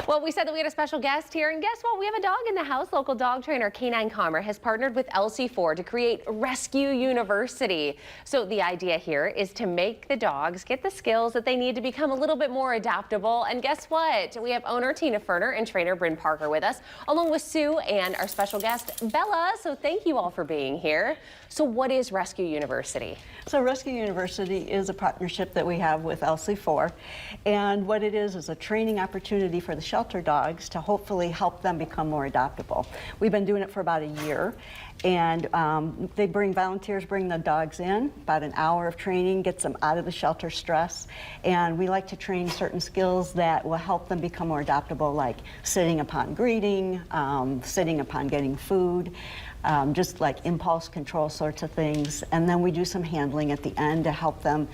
Well, we said that we had a special guest here, and guess what? We have a dog in the house. Local dog trainer Canine Karma has partnered with LC4 to create Rescue University. So the idea here is to make the dogs get the skills that they need to become a little bit more adoptable. And guess what? We have owner Tina Ferner and trainer Bryn Parker with us, along with Sue and our special guest Bella. So thank you all for being here. So what is Rescue University? So Rescue University is a partnership that we have with LC4, and what it is a training opportunity for the shelter dogs to hopefully help them become more adoptable. We've been doing it for about a year, and volunteers bring the dogs in, about an hour of training, gets them out of the shelter stress, and we like to train certain skills that will help them become more adoptable, like sitting upon greeting, sitting upon getting food, just like impulse control sorts of things. And then we do some handling at the end to help them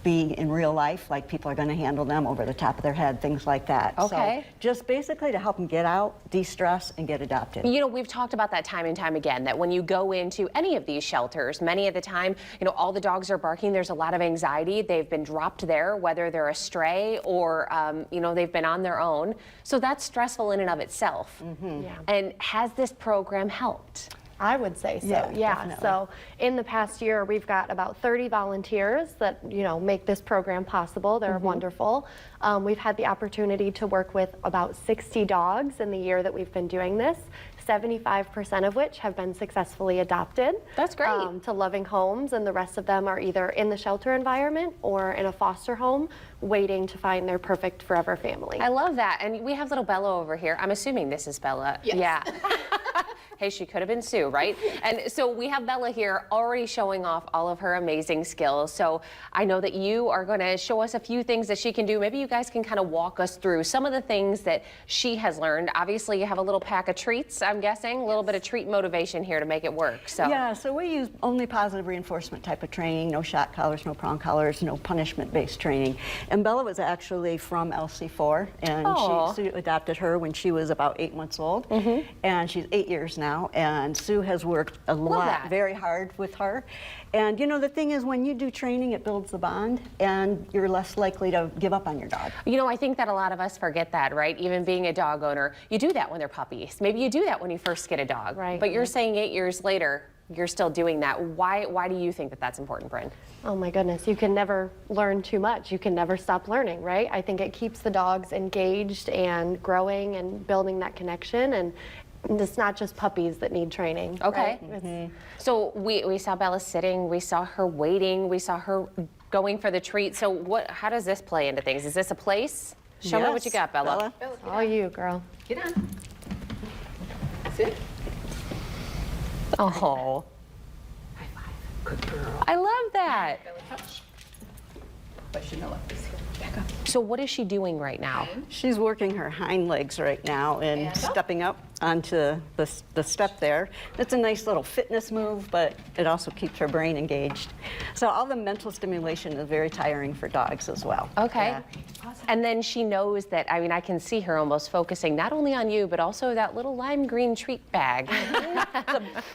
be in real life, like people are going to handle them over the top of their head, things like that. Okay. So just basically to help them get out, de-stress, and get adopted. You know, we've talked about that time and time again, that when you go into any of these shelters, many of the time, you know, all the dogs are barking. There's a lot of anxiety. They've been dropped there, whether they're a stray or, you know, they've been on their own. So that's stressful in and of itself. Mm-hmm. Yeah. And has this program helped? I would say so, Yeah, yeah. definitely. So in the past year, we've got about 30 volunteers that, you know, make this program possible. They're wonderful. We've had the opportunity to work with about 60 dogs in the year that we've been doing this, 75% of which have been successfully adopted. That's great. To loving homes, and the rest of them are either in the shelter environment or in a foster home, waiting to find their perfect forever family. I love that. And we have little Bella over here. I'm assuming this is Bella. Yes. Yeah. Hey, she could have been Sue, right? And so we have Bella here already showing off all of her amazing skills. So I know that you are going to show us a few things that she can do. Maybe you guys can kind of walk us through some of the things that she has learned. Obviously, you have a little pack of treats, I'm guessing, a little bit of treat motivation here to make it work. So Yeah, so we use only positive reinforcement type of training, no shot collars, no prong collars, no punishment-based training. And Bella was actually from LC4, and Sue adopted her when she was about 8 months old, and she's 8 years now. And Sue has worked a lot, very hard with her. And you know, the thing is, when you do training, it builds the bond, and you're less likely to give up on your dog. You know, I think that a lot of us forget that, right? Even being a dog owner, you do that when they're puppies. Maybe you do that when you first get a dog. Right. But you're saying 8 years later, you're still doing that. Why do you think that that's important, Bryn? Oh my goodness, you can never learn too much. You can never stop learning, right? I think it keeps the dogs engaged and growing and building that connection, and it's not just puppies that need training. Okay. Right? So we saw Bella sitting, we saw her waiting, we saw her going for the treat. So how does this play into things? Is this a place? Show me what you got, Bella. It's all you, girl. Get on. Sit. Oh, High five. Good girl. I love that. Belly touch. But you know what? Back up. So what is she doing right now? She's working her hind legs right now and stepping up onto the step there. It's a nice little fitness move, but it also keeps her brain engaged. So all the mental stimulation is very tiring for dogs as well. Okay. Yeah. And then she knows that, I mean, I can see her almost focusing not only on you, but also that little lime green treat bag.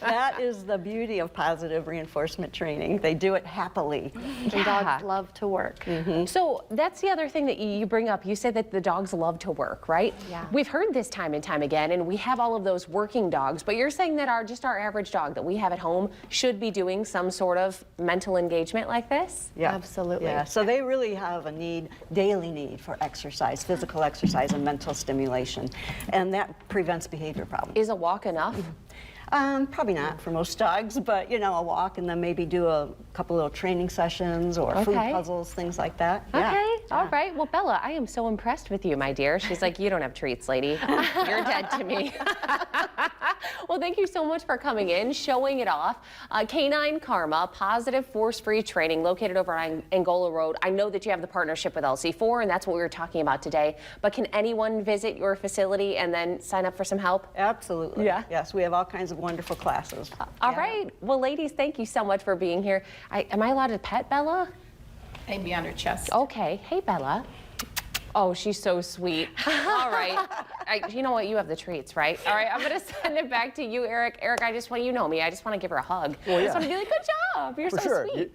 That is the beauty of positive reinforcement training. They do it happily. And dogs love to work. So that's the other thing that you bring up. You said that the dogs love to work, right? Yeah. We've heard this time and time again, and we have all of those working dogs, but you're saying that our average dog that we have at home should be doing some sort of mental engagement like this? Yeah. Absolutely. Yeah. So they really have a daily need for exercise, physical exercise and mental stimulation. And that prevents behavior problems. Is a walk enough? Probably not for most dogs, but you know, a walk and then maybe do a couple little training sessions or food puzzles, things like that. Okay, all right. Well, Bella, I am so impressed with you, my dear. She's like, you don't have treats, lady. You're dead to me. Well, thank you so much for coming in, showing it off. Canine Karma, positive force-free training located over on Angola Road. I know that you have the partnership with LC4, and that's what we were talking about today. But can anyone visit your facility and then sign up for some help? Absolutely. Yeah. Yes, we have all kinds of wonderful classes. All right. Well, ladies, thank you so much for being here. Am I allowed to pet Bella? Aim beyond her chest. Okay. Hey, Bella. Oh, she's so sweet. All right. You know what? You have the treats, right? All right. I'm going to send it back to you, Eric. Eric, you know me. I just want to give her a hug. Well, I yeah. just want to be like, good job. You're For so sure. sweet.